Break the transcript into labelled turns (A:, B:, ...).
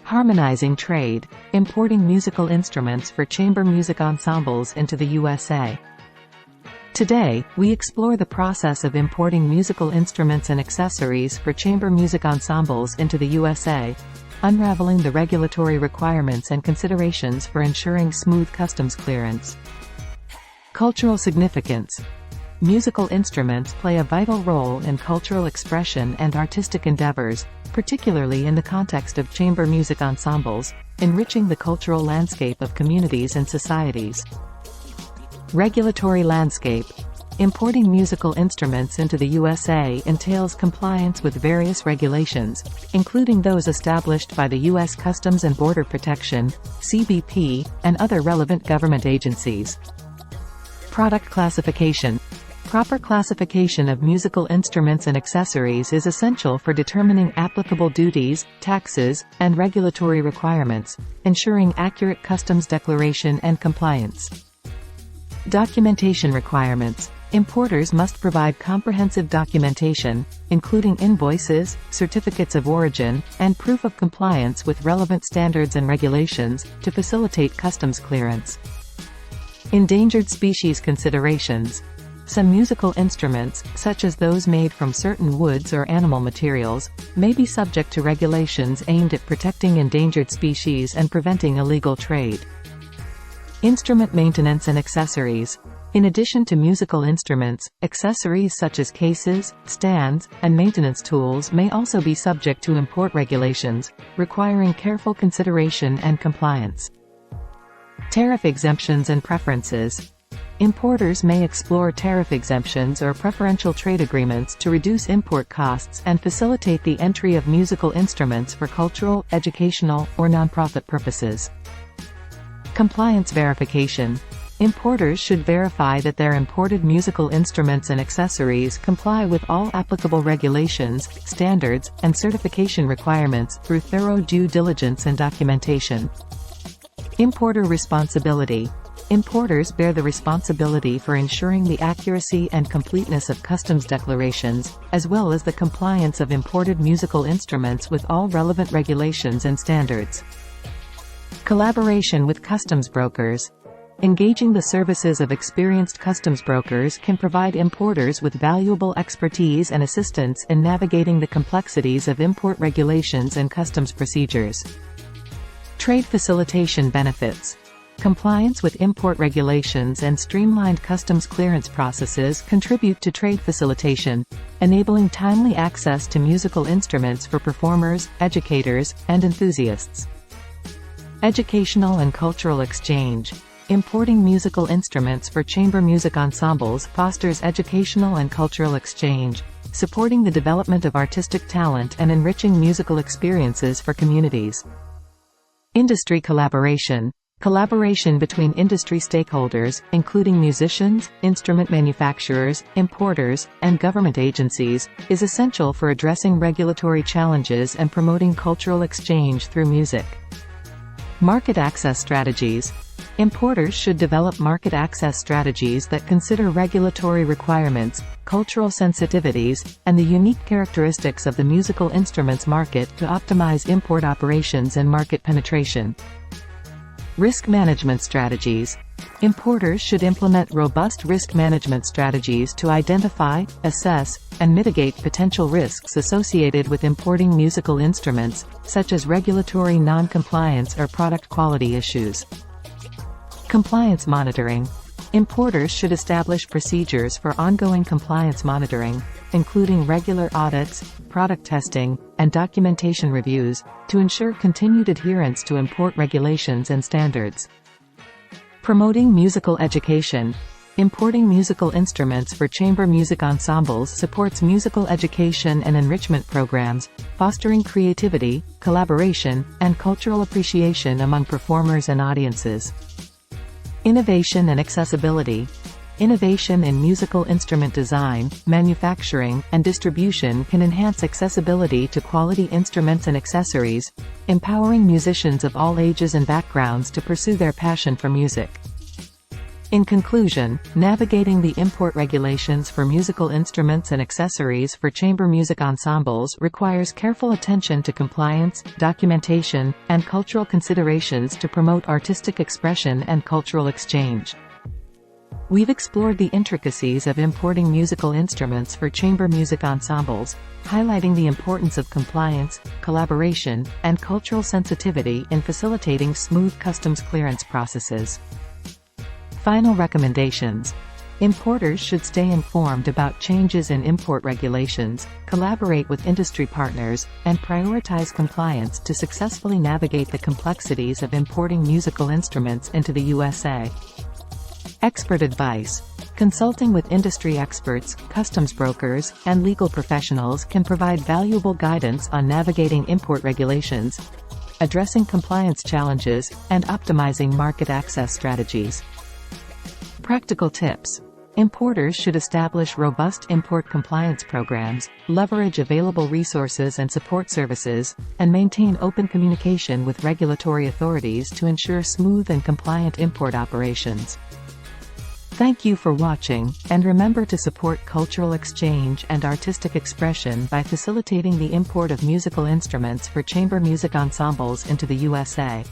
A: Harmonizing trade, importing musical instruments for chamber music ensembles into the USA. Today, we explore the process of importing musical instruments and accessories for chamber music ensembles into the USA, unraveling the regulatory requirements and considerations for ensuring smooth customs clearance. Cultural significance. Musical instruments play a vital role in cultural expression and artistic endeavors, particularly in the context of chamber music ensembles, enriching the cultural landscape of communities and societies. Regulatory landscape. Importing musical instruments into the USA entails compliance with various regulations, including those established by the U.S. Customs and Border Protection, CBP, and other relevant government agencies. Product classification. Proper classification of musical instruments and accessories is essential for determining applicable duties, taxes, and regulatory requirements, ensuring accurate customs declaration and compliance. Documentation requirements. Importers must provide comprehensive documentation, including invoices, certificates of origin, and proof of compliance with relevant standards and regulations, to facilitate customs clearance. Endangered species considerations. Some musical instruments, such as those made from certain woods or animal materials, may be subject to regulations aimed at protecting endangered species and preventing illegal trade. Instrument maintenance and accessories. In addition to musical instruments, accessories such as cases, stands, and maintenance tools may also be subject to import regulations, requiring careful consideration and compliance. Tariff exemptions and preferences. Importers may explore tariff exemptions or preferential trade agreements to reduce import costs and facilitate the entry of musical instruments for cultural, educational, or nonprofit purposes. Compliance verification. Importers should verify that their imported musical instruments and accessories comply with all applicable regulations, standards, and certification requirements through thorough due diligence and documentation. Importer responsibility. Importers bear the responsibility for ensuring the accuracy and completeness of customs declarations, as well as the compliance of imported musical instruments with all relevant regulations and standards. Collaboration with customs brokers. Engaging the services of experienced customs brokers can provide importers with valuable expertise and assistance in navigating the complexities of import regulations and customs procedures. Trade facilitation benefits. Compliance with import regulations and streamlined customs clearance processes contribute to trade facilitation, enabling timely access to musical instruments for performers, educators, and enthusiasts. Educational and cultural exchange. Importing musical instruments for chamber music ensembles fosters educational and cultural exchange, supporting the development of artistic talent and enriching musical experiences for communities. Industry collaboration. Collaboration between industry stakeholders, including musicians, instrument manufacturers, importers, and government agencies, is essential for addressing regulatory challenges and promoting cultural exchange through music. Market access strategies. Importers should develop market access strategies that consider regulatory requirements, cultural sensitivities, and the unique characteristics of the musical instruments market to optimize import operations and market penetration. Risk management strategies. Importers should implement robust risk management strategies to identify, assess, and mitigate potential risks associated with importing musical instruments, such as regulatory non-compliance or product quality issues. Compliance monitoring. Importers should establish procedures for ongoing compliance monitoring, including regular audits, product testing, and documentation reviews, to ensure continued adherence to import regulations and standards. Promoting musical education. Importing musical instruments for chamber music ensembles supports musical education and enrichment programs, fostering creativity, collaboration, and cultural appreciation among performers and audiences. Innovation and accessibility. Innovation in musical instrument design, manufacturing, and distribution can enhance accessibility to quality instruments and accessories, empowering musicians of all ages and backgrounds to pursue their passion for music. In conclusion, navigating the import regulations for musical instruments and accessories for chamber music ensembles requires careful attention to compliance, documentation, and cultural considerations to promote artistic expression and cultural exchange. We've explored the intricacies of importing musical instruments for chamber music ensembles, highlighting the importance of compliance, collaboration, and cultural sensitivity in facilitating smooth customs clearance processes. Final recommendations. Importers should stay informed about changes in import regulations, collaborate with industry partners, and prioritize compliance to successfully navigate the complexities of importing musical instruments into the USA. Expert advice. Consulting with industry experts, customs brokers, and legal professionals can provide valuable guidance on navigating import regulations, addressing compliance challenges, and optimizing market access strategies. Practical tips. Importers should establish robust import compliance programs, leverage available resources and support services, and maintain open communication with regulatory authorities to ensure smooth and compliant import operations. Thank you for watching, and remember to support cultural exchange and artistic expression by facilitating the import of musical instruments for chamber music ensembles into the USA.